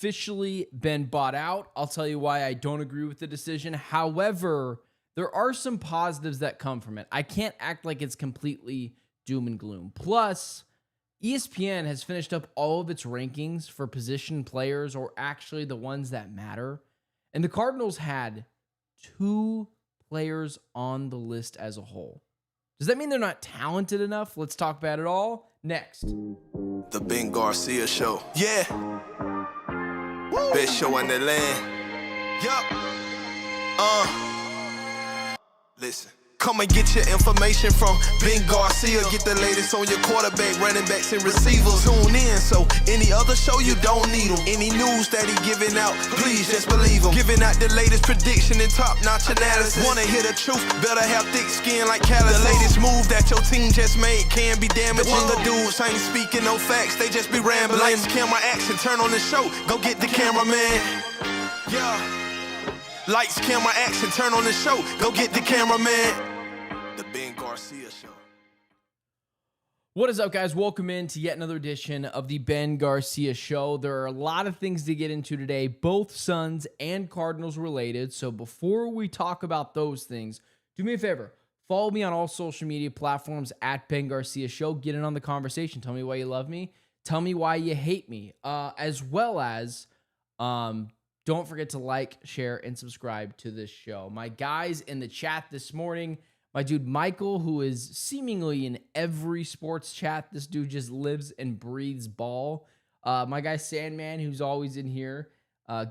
officially been bought out. I'll tell you why I don't agree with the decision. However, there are some positives that come from it. I can't act like it's completely doom and gloom. Plus, ESPN has finished up all of its rankings for position players, or actually the ones that matter. And the Cardinals had 2 players on the list as a whole. Does that mean they're not talented enough? Let's talk about it all next. The Ben Garcia Show. Yeah. Woo. Best show in the land. Yup. Listen. Come and get your information from Ben Garcia. Get the latest on your quarterback, running backs, and receivers. Tune in, so any other show you don't need him. Any news that he giving out, please just believe him. Giving out the latest prediction and top-notch analysis. Wanna hear the truth? Better have thick skin like callus. The latest move that your team just made can be damaging. The dudes ain't speaking no facts, they just be rambling. Lights, camera, action, turn on the show. Go get the cameraman. Yeah. Lights, camera, action, turn on the show. Go get the cameraman. The Ben Garcia Show. What is up, guys? Welcome in to yet another edition of the Ben Garcia Show. There are a lot of things to get into today, both Suns and Cardinals related. So before we talk about those things, do me a favor. Follow me on all social media platforms at Ben Garcia Show. Get in on the conversation. Tell me why you love me. Tell me why you hate me. As well as don't forget to like, share, and subscribe to this show. My guys in the chat this morning, my dude Michael, who is seemingly in every sports chat. This dude just lives and breathes ball. My guy Sandman, who's always in here.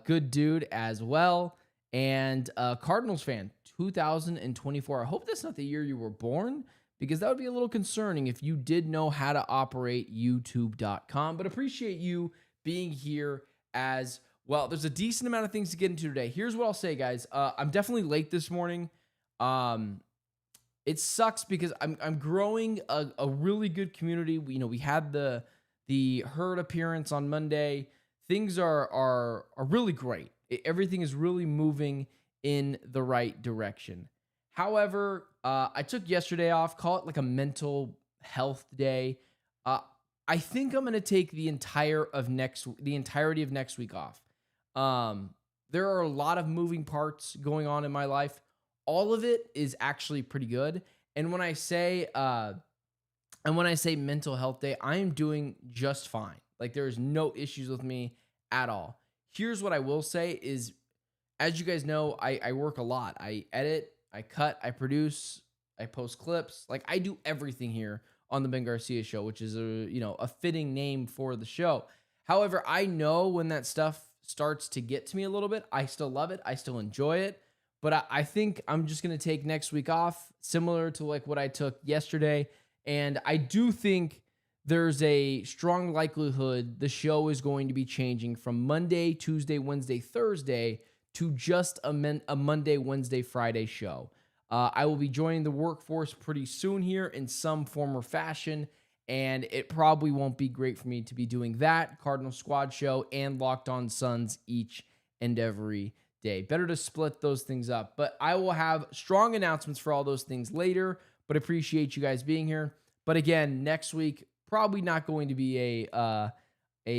Good dude as well. And Cardinals fan, 2024. I hope that's not the year you were born, because that would be a little concerning if you did know how to operate YouTube.com. But appreciate you being here as well. There's a decent amount of things to get into today. Here's what I'll say, guys. I'm definitely late this morning. It sucks because I'm growing a really good community. We had the herd appearance on Monday. Things are really great. Everything is really moving in the right direction. However, I took yesterday off. Call it like a mental health day. I think I'm going to take the entirety of next week off. There are a lot of moving parts going on in my life. All of it is actually pretty good. And when I say mental health day, I am doing just fine. Like, there is no issues with me at all. Here's what I will say is, as you guys know, I work a lot. I edit, I cut, I produce, I post clips. Like, I do everything here on the Ben Garcia Show, which is a fitting name for the show. However, I know when that stuff starts to get to me a little bit, I still love it. I still enjoy it. But I think I'm just going to take next week off, similar to like what I took yesterday. And I do think there's a strong likelihood the show is going to be changing from Monday, Tuesday, Wednesday, Thursday to just a Monday, Wednesday, Friday show. I will be joining the workforce pretty soon here in some form or fashion, and it probably won't be great for me to be doing that Cardinal Squad show and Locked On Suns each and every day. Better to split those things up, but I will have strong announcements for all those things later, but appreciate you guys being here. But again, next week, probably not going to be a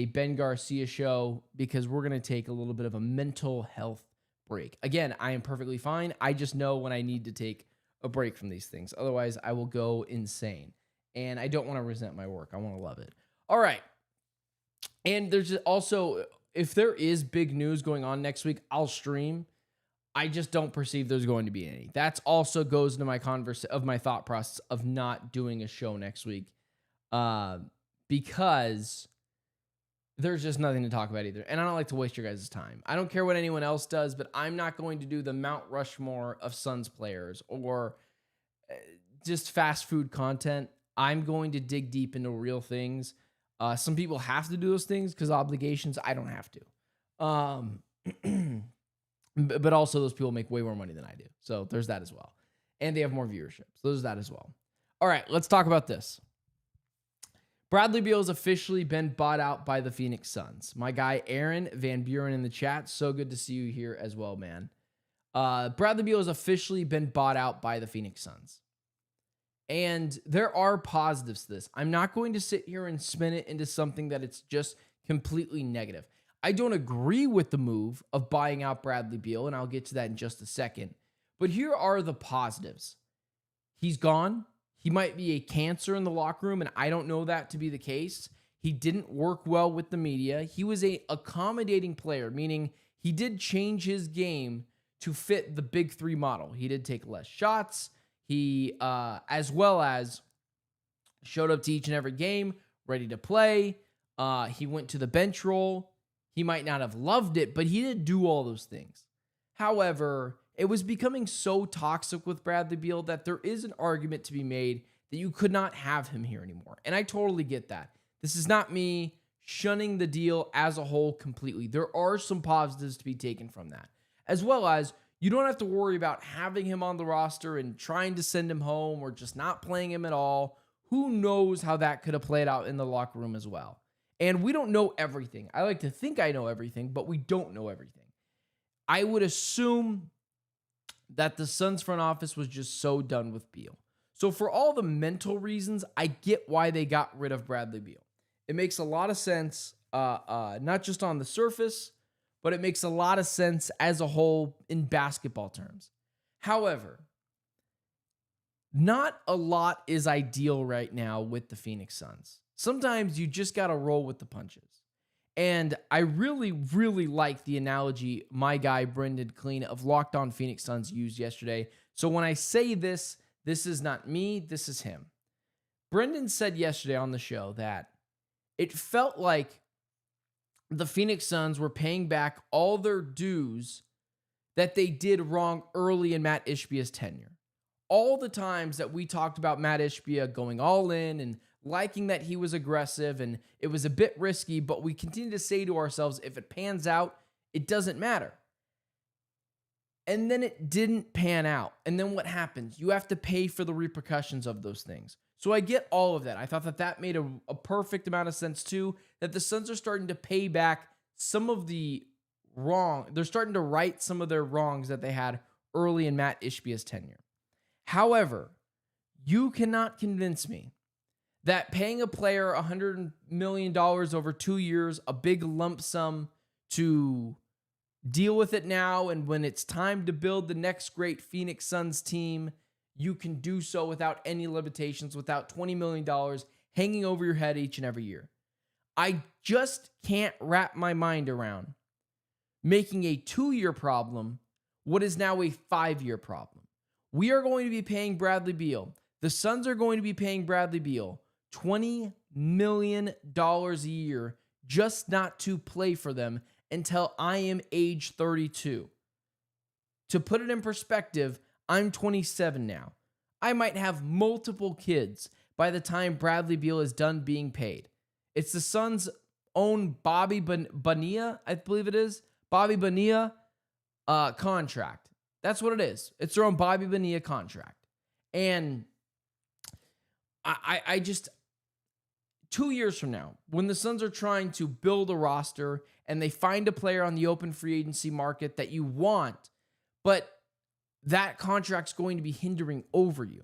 Ben Garcia show, because we're going to take a little bit of a mental health break. Again, I am perfectly fine. I just know when I need to take a break from these things. Otherwise, I will go insane. And I don't want to resent my work. I want to love it. All right. And there's also, if there is big news going on next week, I'll stream. I just don't perceive there's going to be any. That also goes into my thought process of not doing a show next week, because there's just nothing to talk about either. And I don't like to waste your guys' time. I don't care what anyone else does, but I'm not going to do the Mount Rushmore of Suns players or just fast food content. I'm going to dig deep into real things. Some people have to do those things because obligations. I don't have to. But also those people make way more money than I do. So there's that as well. And they have more viewership. So there's that as well. All right, let's talk about this. Bradley Beal has officially been bought out by the Phoenix Suns. My guy Aaron Van Buren in the chat. So good to see you here as well, man. Bradley Beal has officially been bought out by the Phoenix Suns. And there are positives to this. I'm not going to sit here and spin it into something that it's just completely negative. I don't agree with the move of buying out Bradley Beal, and I'll get to that in just a second. But here are the positives. He's gone. He might be a cancer in the locker room, and I don't know that to be the case. He didn't work well with the media. He was a accommodating player, meaning he did change his game to fit the big three model. He did take less shots. He, as well as showed up to each and every game, ready to play. He went to the bench role. He might not have loved it, but he did do all those things. However, it was becoming so toxic with Bradley Beal that there is an argument to be made that you could not have him here anymore. And I totally get that. This is not me shunning the deal as a whole completely. There are some positives to be taken from that. As well as you don't have to worry about having him on the roster and trying to send him home or just not playing him at all. Who knows how that could have played out in the locker room as well. And we don't know everything. I like to think I know everything, but we don't know everything. I would assume that the Suns front office was just so done with Beal. So for all the mental reasons, I get why they got rid of Bradley Beal. It makes a lot of sense, not just on the surface, but it makes a lot of sense as a whole in basketball terms. However, not a lot is ideal right now with the Phoenix Suns. Sometimes you just got to roll with the punches. And I really, really like the analogy my guy Brendan Clean of Locked On Phoenix Suns used yesterday. So when I say this, this is not me, this is him. Brendan said yesterday on the show that it felt like the Phoenix Suns were paying back all their dues that they did wrong early in Matt Ishbia's tenure. All the times that we talked about Matt Ishbia going all in and liking that he was aggressive and it was a bit risky, but we continue to say to ourselves, if it pans out, it doesn't matter. And then it didn't pan out. And then what happens? You have to pay for the repercussions of those things. So I get all of that. I thought that that made a perfect amount of sense too, that the Suns are starting to pay back some of the wrong. They're starting to right some of their wrongs that they had early in Matt Ishbia's tenure. However, you cannot convince me that paying a player $100 million over 2 years, a big lump sum to deal with it now, and when it's time to build the next great Phoenix Suns team, you can do so without any limitations, without $20 million hanging over your head each and every year. I just can't wrap my mind around making a 2-year problem what is now a 5-year problem. We are going to be paying Bradley Beal. The Suns are going to be paying Bradley Beal $20 million a year just not to play for them until I am age 32. To put it in perspective, I'm 27 now. I might have multiple kids by the time Bradley Beal is done being paid. It's the Suns' own Bobby Bonilla, I believe it is, Bobby Bonilla contract. That's what it is. It's their own Bobby Bonilla contract. And I just, 2 years from now, when the Suns are trying to build a roster and they find a player on the open free agency market that you want, but that contract's going to be hindering over you.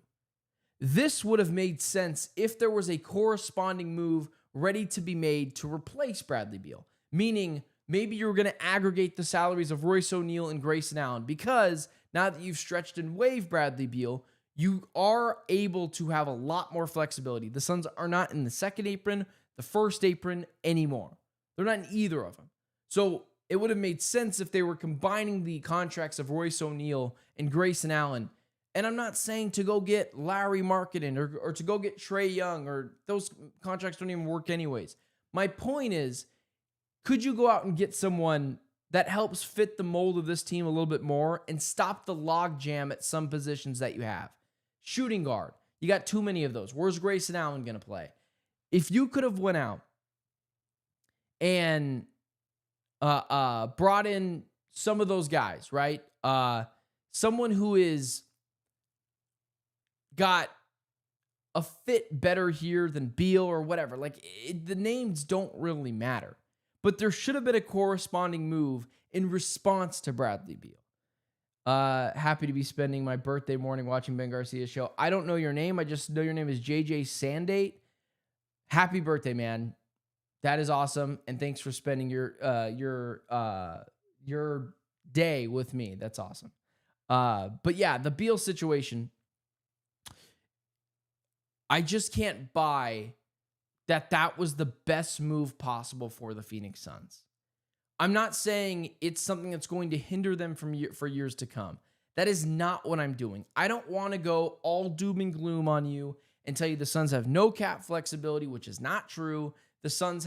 This would have made sense if there was a corresponding move ready to be made to replace Bradley Beal. Meaning, maybe you're going to aggregate the salaries of Royce O'Neal and Grayson Allen, because now that you've stretched and waived Bradley Beal, you are able to have a lot more flexibility. The Suns are not in the second apron, the first apron anymore. They're not in either of them. So it would have made sense if they were combining the contracts of Royce O'Neal and Grayson Allen. And I'm not saying to go get Larry Marketing or to go get Trae Young, or those contracts don't even work anyways. My point is, could you go out and get someone that helps fit the mold of this team a little bit more and stop the log jam at some positions that you have? Shooting guard. You got too many of those. Where's Grayson Allen going to play? If you could have went out and brought in some of those guys, right? Someone who is got a fit better here than Beal or whatever. Like, the names don't really matter. But there should have been a corresponding move in response to Bradley Beal. Happy to be spending my birthday morning watching Ben Garcia's show. I don't know your name. I just know your name is JJ Sandate. Happy birthday, man. That is awesome, and thanks for spending your day with me. That's awesome. But yeah, the Beal situation, I just can't buy that was the best move possible for the Phoenix Suns. I'm not saying it's something that's going to hinder them for years to come. That is not what I'm doing. I don't want to go all doom and gloom on you and tell you the Suns have no cap flexibility, which is not true. The Suns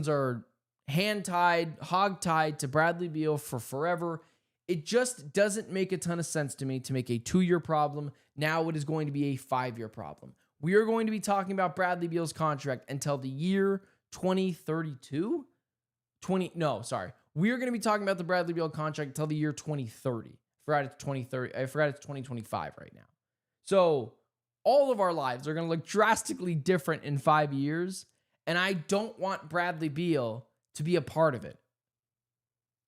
are hand-tied, hog-tied to Bradley Beal for forever. It just doesn't make a ton of sense to me to make a 2-year problem. Now it is going to be a 5-year problem. We are going to be talking about Bradley Beal's contract until the year 2032. We are going to be talking about the Bradley Beal contract until the year 2030. I forgot it's 2025 right now. So all of our lives are going to look drastically different in 5 years, and I don't want Bradley Beal to be a part of it.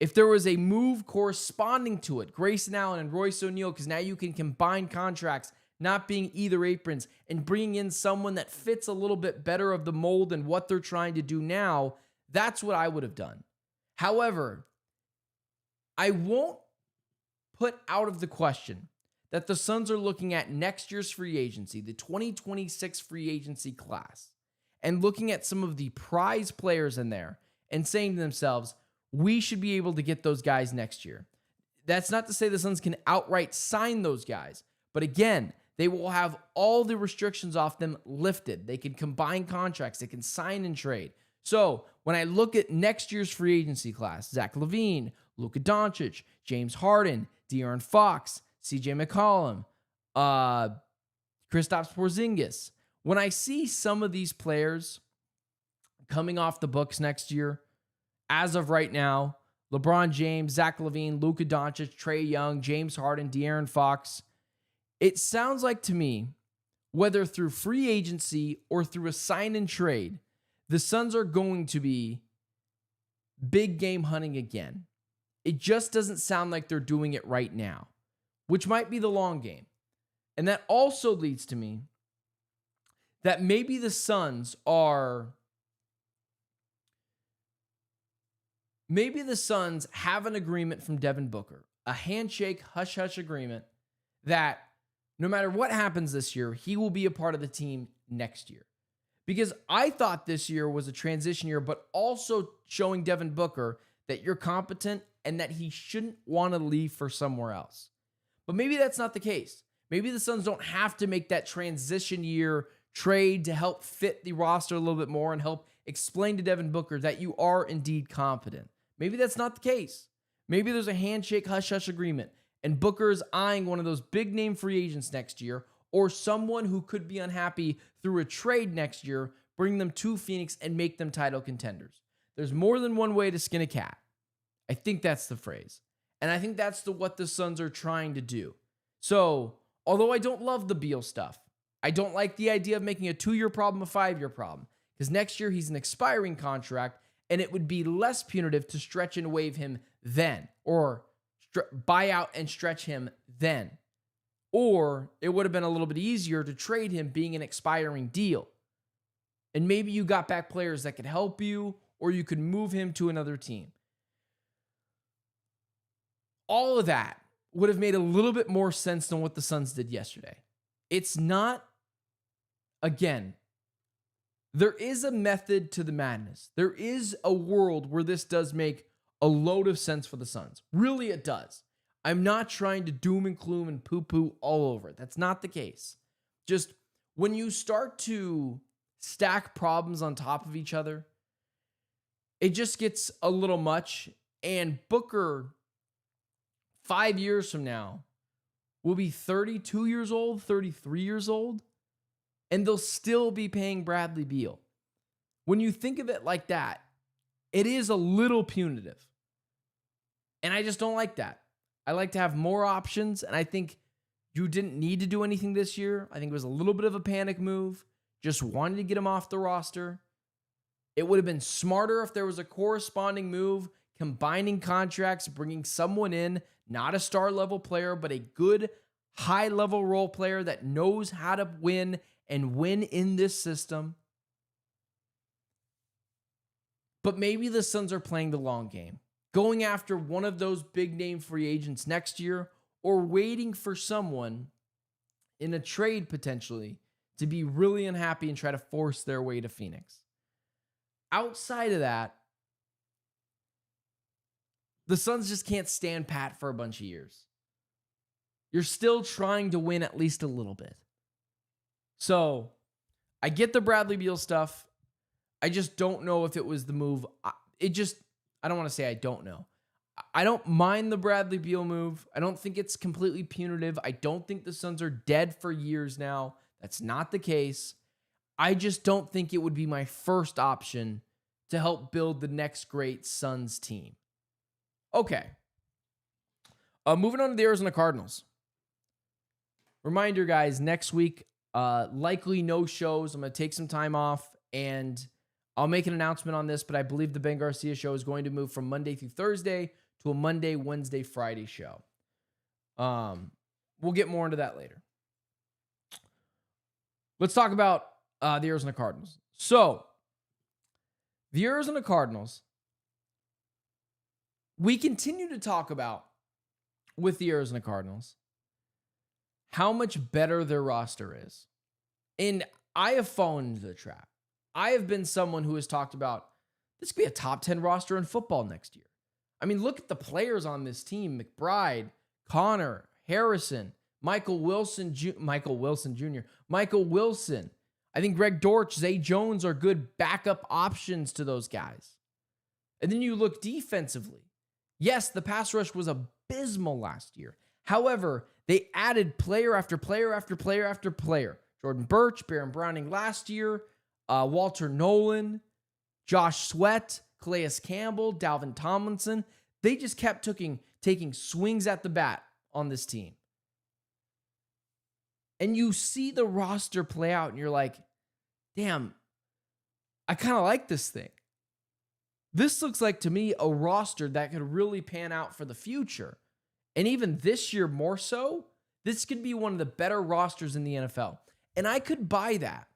If there was a move corresponding to it, Grayson Allen and Royce O'Neal, because now you can combine contracts, not being either aprons, and bringing in someone that fits a little bit better of the mold and what they're trying to do now, that's what I would have done. However, I won't put out of the question that the Suns are looking at next year's free agency, the 2026 free agency class, and looking at some of the prize players in there and saying to themselves, we should be able to get those guys next year. That's not to say the Suns can outright sign those guys, but again, they will have all the restrictions off them lifted. They can combine contracts. They can sign and trade. So when I look at next year's free agency class, Zach LaVine, Luka Doncic, James Harden, De'Aaron Fox, CJ McCollum, Kristaps Porzingis. When I see some of these players coming off the books next year, as of right now, LeBron James, Zach LaVine, Luka Doncic, Trae Young, James Harden, De'Aaron Fox, it sounds like to me, whether through free agency or through a sign and trade, the Suns are going to be big game hunting again. It just doesn't sound like they're doing it right now, which might be the long game. And that also leads to me that maybe the Suns have an agreement from Devin Booker, a handshake, hush-hush agreement that no matter what happens this year, he will be a part of the team next year. Because I thought this year was a transition year, but also showing Devin Booker that you're competent and that he shouldn't want to leave for somewhere else. But maybe that's not the case. Maybe the Suns don't have to make that transition year trade to help fit the roster a little bit more and help explain to Devin Booker that you are indeed competent. Maybe that's not the case. Maybe there's a handshake hush-hush agreement and Booker is eyeing one of those big-name free agents next year or someone who could be unhappy through a trade next year, bring them to Phoenix and make them title contenders. There's more than one way to skin a cat. I think that's the phrase. And I think that's what the Suns are trying to do. So, although I don't love the Beal stuff, I don't like the idea of making a 2-year problem a 5-year problem. Because next year he's an expiring contract, and it would be less punitive to stretch and waive him then, or buy out and stretch him then. Or it would have been a little bit easier to trade him being an expiring deal. And maybe you got back players that could help you, or you could move him to another team. All of that would have made a little bit more sense than what the Suns did yesterday. It's not, again, there is a method to the madness. There is a world where this does make a load of sense for the Suns. Really, it does. I'm not trying to doom and gloom and poo-poo all over it. That's not the case. Just when you start to stack problems on top of each other, it just gets a little much. And Booker, 5 years from now, will be 32 years old, 33 years old, and they'll still be paying Bradley Beal. When you think of it like that, it is a little punitive. And I just don't like that. I like to have more options, and I think you didn't need to do anything this year. I think it was a little bit of a panic move. Just wanted to get him off the roster. It would have been smarter if there was a corresponding move, combining contracts, bringing someone in, not a star-level player, but a good high-level role player that knows how to win and win in this system. But maybe the Suns are playing the long game, going after one of those big name free agents next year, or waiting for someone in a trade potentially to be really unhappy and try to force their way to Phoenix. Outside of that, the Suns just can't stand pat for a bunch of years. You're still trying to win at least a little bit. So, I get the Bradley Beal stuff. I just don't know if it was the move. I don't want to say I don't know. I don't mind the Bradley Beal move. I don't think it's completely punitive. I don't think the Suns are dead for years now. That's not the case. I just don't think it would be my first option to help build the next great Suns team. Okay. Moving on to the Arizona Cardinals. Reminder, guys, next week, likely no shows. I'm going to take some time off, and I'll make an announcement on this, but I believe the Ben Garcia show is going to move from Monday through Thursday to a Monday, Wednesday, Friday show. We'll get more into that later. Let's talk about the Arizona Cardinals. So, the Arizona Cardinals, we continue to talk about with the Arizona Cardinals how much better their roster is. And I have fallen into the trap. I have been someone who has talked about this could be a top 10 roster in football next year. I mean, look at the players on this team: McBride, Connor, Harrison, Michael Wilson Jr. I think Greg Dortch, Zay Jones are good backup options to those guys. And then you look defensively. Yes, the pass rush was abysmal last year. However, they added player after player after player after player. Jordan Birch, Baron Browning last year, Walter Nolan, Josh Sweat, Calais Campbell, Dalvin Tomlinson. They just kept taking swings at the bat on this team. And you see the roster play out, and you're like, damn, I kind of like this thing. This looks like, to me, a roster that could really pan out for the future. And even this year more so, this could be one of the better rosters in the NFL. And I could buy that.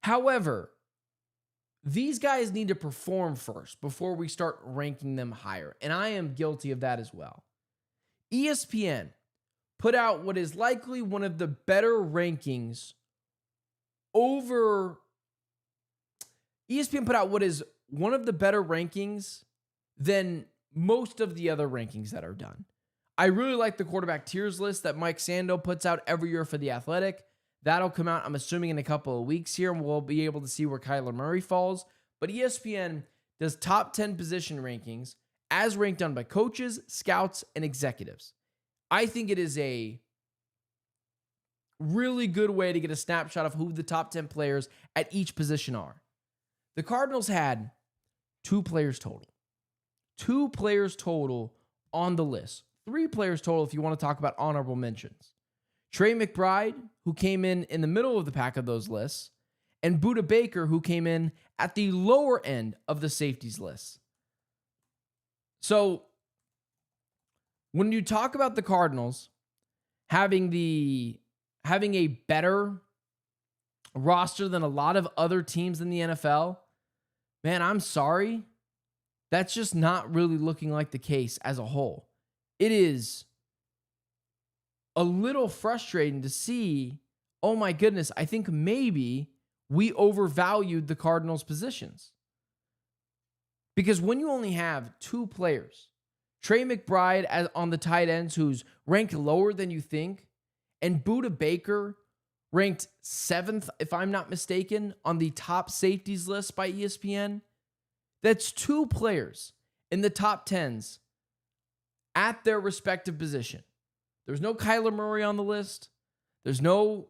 However, these guys need to perform first before we start ranking them higher. And I am guilty of that as well. ESPN put out what is likely one of the better rankings ESPN put out what is one of the better rankings than most of the other rankings that are done. I really like the quarterback tiers list that Mike Sando puts out every year for The Athletic. That'll come out, I'm assuming, in a couple of weeks here, and we'll be able to see where Kyler Murray falls. But ESPN does top 10 position rankings as ranked done by coaches, scouts, and executives. I think it is a really good way to get a snapshot of who the top 10 players at each position are. The Cardinals had 2 players total. 2 players total on the list. 3 players total if you want to talk about honorable mentions. Trey McBride, who came in the middle of the pack of those lists, and Budda Baker, who came in at the lower end of the safeties list. So, when you talk about the Cardinals having a better roster than a lot of other teams in the NFL, man, I'm sorry. That's just not really looking like the case as a whole. It is a little frustrating to see, oh my goodness, I think maybe we overvalued the Cardinals' positions. Because when you only have 2 players, Trey McBride on the tight ends who's ranked lower than you think, and Budda Baker ranked 7th, if I'm not mistaken, on the top safeties list by ESPN, that's 2 players in the top 10s at their respective position. There's no Kyler Murray on the list. There's no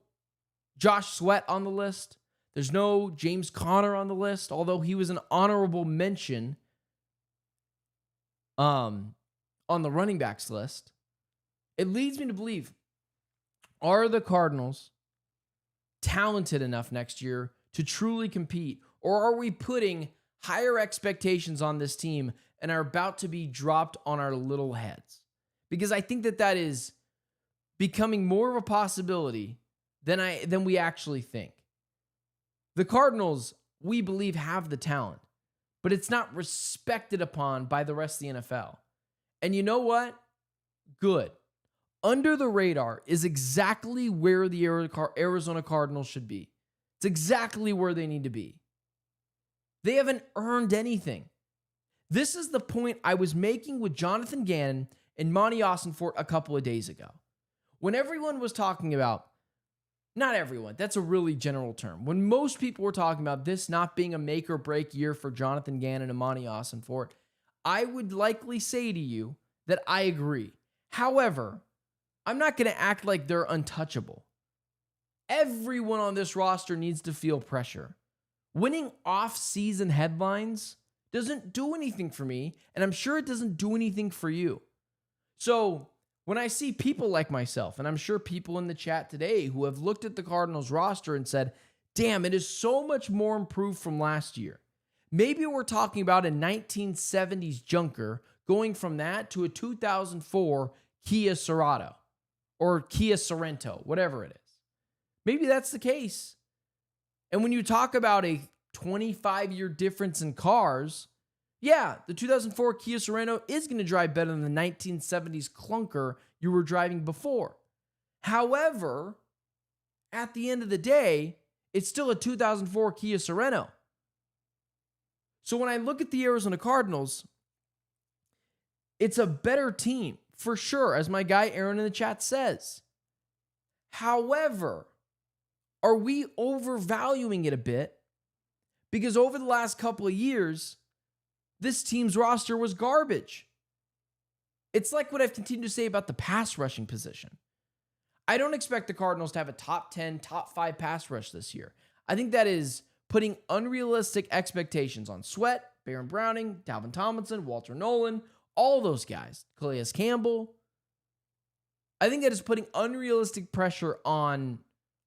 Josh Sweat on the list. There's no James Conner on the list, although he was an honorable mention on the running backs list. It leads me to believe, are the Cardinals talented enough next year to truly compete? Or are we putting higher expectations on this team and are about to be dropped on our little heads? Because I think that is becoming more of a possibility than we actually think. The Cardinals, we believe, have the talent. but it's not respected upon by the rest of the NFL. And you know what? Good. Under the radar is exactly where the Arizona Cardinals should be. It's exactly where they need to be. They haven't earned anything. This is the point I was making with Jonathan Gannon and Monty Ossenfort a couple of days ago. When everyone was talking about, not everyone, that's a really general term. When most people were talking about this not being a make or break year for Jonathan Gannon and Monty Ossenfort, I would likely say to you that I agree. However, I'm not going to act like they're untouchable. Everyone on this roster needs to feel pressure. Winning off-season headlines doesn't do anything for me, and I'm sure it doesn't do anything for you. So when I see people like myself, and I'm sure people in the chat today who have looked at the Cardinals roster and said, damn, it is so much more improved from last year. Maybe we're talking about a 1970s junker going from that to a 2004 Kia Cerato or Kia Sorento, whatever it is. Maybe that's the case. And when you talk about a 25-year difference in cars, yeah, the 2004 Kia Sorento is going to drive better than the 1970s clunker you were driving before. However, at the end of the day, it's still a 2004 Kia Sorento. So when I look at the Arizona Cardinals, it's a better team, for sure, as my guy Aaron in the chat says. However, are we overvaluing it a bit? Because over the last couple of years, this team's roster was garbage. It's like what I've continued to say about the pass rushing position. I don't expect the Cardinals to have a top 10, top 5 pass rush this year. I think that is putting unrealistic expectations on Sweat, Baron Browning, Dalvin Tomlinson, Walter Nolan, all those guys, Calais Campbell. I think that is putting unrealistic pressure on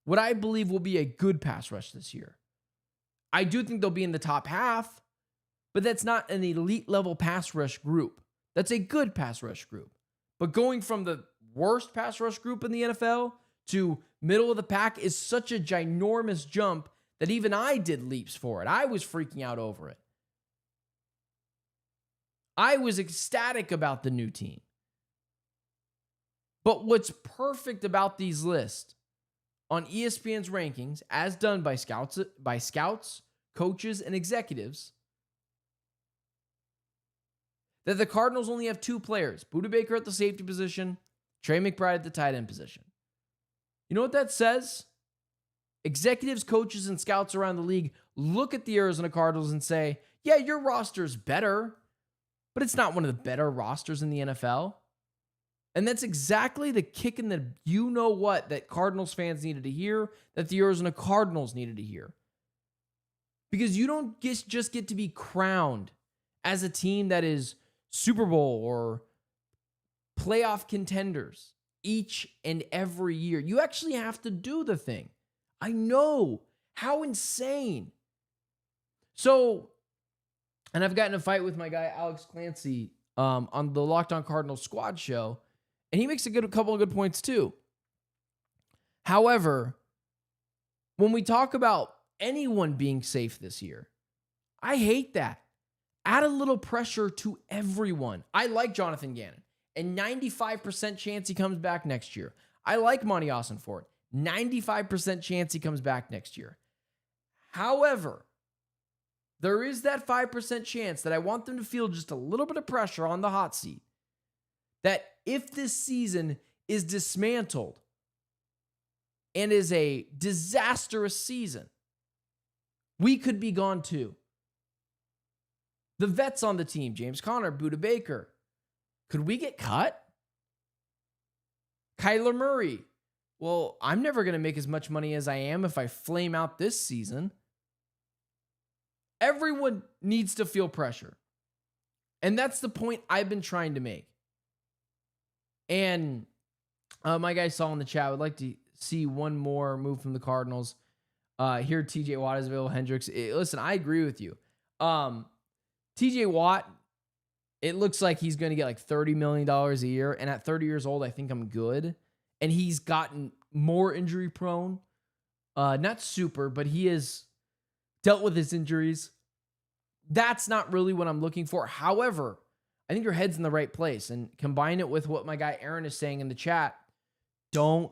what I believe will be a good pass rush this year. I do think they'll be in the top half, but that's not an elite level pass rush group. That's a good pass rush group. But going from the worst pass rush group in the NFL to middle of the pack is such a ginormous jump that even I did leaps for it. I was freaking out over it. I was ecstatic about the new team. But what's perfect about these lists on ESPN's rankings, as done by scouts, coaches, and executives, that the Cardinals only have 2 players, Budda Baker at the safety position, Trey McBride at the tight end position. You know what that says? Executives, coaches, and scouts around the league look at the Arizona Cardinals and say, yeah, your roster's better, but it's not one of the better rosters in the NFL. And that's exactly the kick in the you-know-what that Cardinals fans needed to hear, that the Arizona Cardinals needed to hear. Because you don't just get to be crowned as a team that is Super Bowl or playoff contenders each and every year. You actually have to do the thing. I know. How insane. So, and I've gotten in a fight with my guy Alex Clancy on the Locked On Cardinals squad show, and he makes a couple of good points too. However, when we talk about anyone being safe this year, I hate that. Add a little pressure to everyone. I like Jonathan Gannon, and 95% chance he comes back next year. I like Monty Ossenfort, 95% chance he comes back next year. However, there is that 5% chance that I want them to feel just a little bit of pressure on the hot seat. That if this season is dismantled and is a disastrous season, we could be gone too. The vets on the team, James Conner, Budda Baker, could we get cut? Kyler Murray, well, I'm never going to make as much money as I am if I flame out this season. Everyone needs to feel pressure. And that's the point I've been trying to make. And my guy Saul in the chat would like to see one more move from the Cardinals. Here, TJ Watt is available. Hendricks. Listen, I agree with you. TJ Watt, it looks like he's going to get like $30 million a year. And at 30 years old, I think I'm good. And he's gotten more injury prone. Not super, but he has dealt with his injuries That's not really what I'm looking for. However, I think your head's in the right place, and combine it with what my guy Aaron is saying in the chat. Don't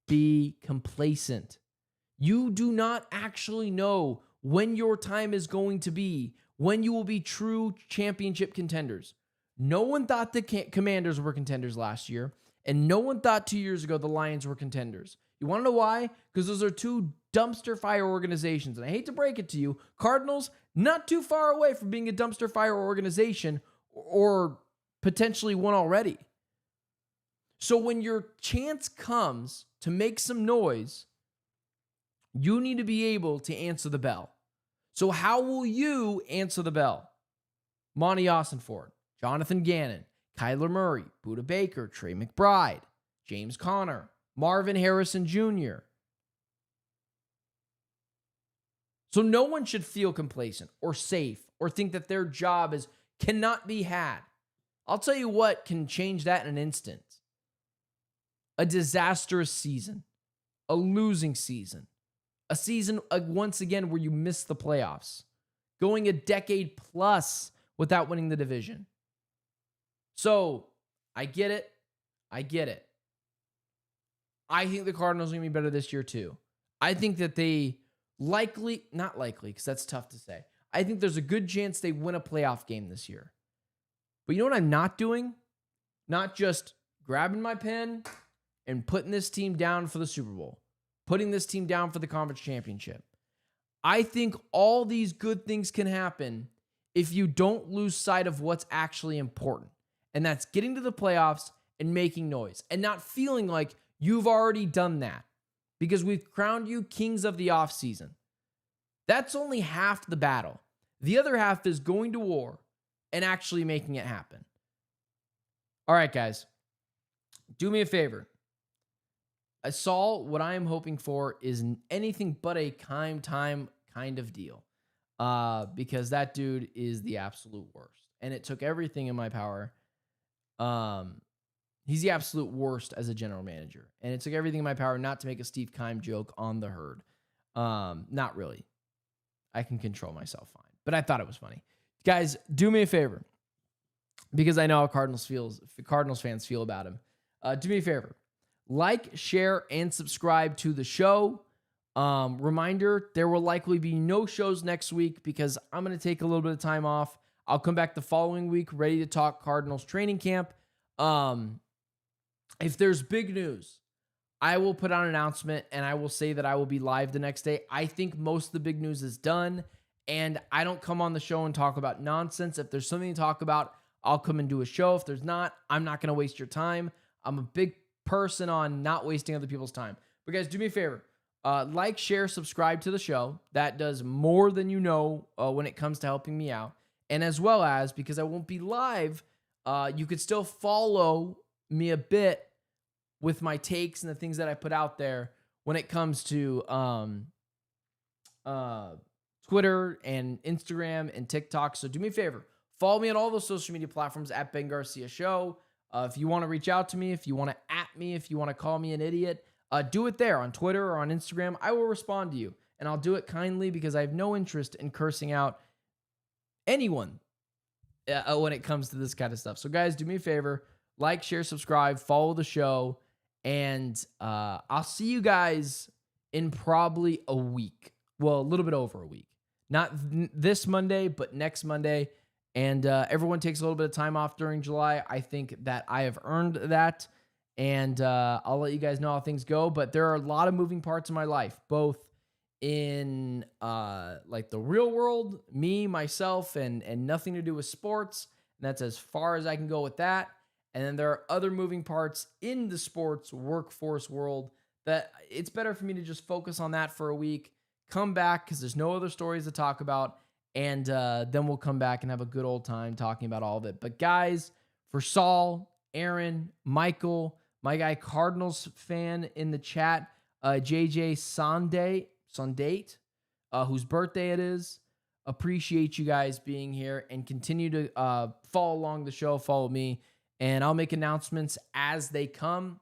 be complacent. You do not actually know when your time is going to be, when you will be true championship contenders. No one thought the Commanders were contenders last year, and no one thought 2 years ago the Lions were contenders. You want to know why? Because those are two dumpster fire organizations. And I hate to break it to you, Cardinals, not too far away from being a dumpster fire organization, or potentially one already. So when your chance comes to make some noise, you need to be able to answer the bell. So how will you answer the bell? Monty Ossenford, Jonathan Gannon, Kyler Murray, Budda Baker, Trey McBride, James Conner, Marvin Harrison Jr. So no one should feel complacent or safe or think that their job cannot be had. I'll tell you what can change that in an instant. A disastrous season, a losing season, a season once again where you miss the playoffs, going a decade plus without winning the division. So I get it. I think the Cardinals are going to be better this year too. I think that they not likely, because that's tough to say. I think there's a good chance they win a playoff game this year. But you know what I'm not doing? Not just grabbing my pen and putting this team down for the Super Bowl, putting this team down for the conference championship. I think all these good things can happen if you don't lose sight of what's actually important. And that's getting to the playoffs and making noise and not feeling like you've already done that because we've crowned you kings of the offseason. That's only half the battle. The other half is going to war and actually making it happen. All right, guys, do me a favor. Saul, what I am hoping for is anything but a time kind of deal, because that dude is the absolute worst, and it took everything in my power. He's the absolute worst as a general manager, and it took everything in my power not to make a Steve Keim joke on the herd. Not really. I can control myself fine, but I thought it was funny. Guys, do me a favor, because I know how Cardinals fans feel about him. Do me a favor. Like, share, and subscribe to the show. Reminder, there will likely be no shows next week because I'm going to take a little bit of time off. I'll come back the following week ready to talk Cardinals training camp. If there's big news, I will put out an announcement and I will say that I will be live the next day. I think most of the big news is done, and I don't come on the show and talk about nonsense. If there's something to talk about, I'll come and do a show. If there's not, I'm not going to waste your time. I'm a big person on not wasting other people's time. But guys, do me a favor. Like, share, subscribe to the show. That does more than you know when it comes to helping me out. And as well as, because I won't be live, you could still follow me a bit with my takes and the things that I put out there when it comes to Twitter and Instagram and TikTok. So do me a favor. Follow me on all those social media platforms at Ben Garcia Show. If you want to reach out to me, if you want to at me, if you want to call me an idiot, do it there on Twitter or on Instagram. I will respond to you, and I'll do it kindly because I have no interest in cursing out anyone when it comes to this kind of stuff. So guys, do me a favor, like, share, subscribe, follow the show, and I'll see you guys in probably a week. Well, a little bit over a week. Not this Monday, but next Monday. And everyone takes a little bit of time off during July. I think that I have earned that. And I'll let you guys know how things go. But there are a lot of moving parts in my life, both in like the real world, me, myself, and nothing to do with sports. And that's as far as I can go with that. And then there are other moving parts in the sports workforce world that it's better for me to just focus on that for a week, come back because there's no other stories to talk about. And then we'll come back and have a good old time talking about all of it. But guys, for Saul, Aaron, Michael, my guy Cardinals fan in the chat, JJ Sundate, whose birthday it is, appreciate you guys being here and continue to follow along the show, follow me, and I'll make announcements as they come.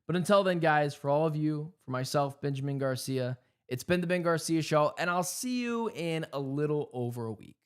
But until then, guys, for all of you, for myself, Benjamin Garcia, it's been the Ben Garcia Show, and I'll see you in a little over a week.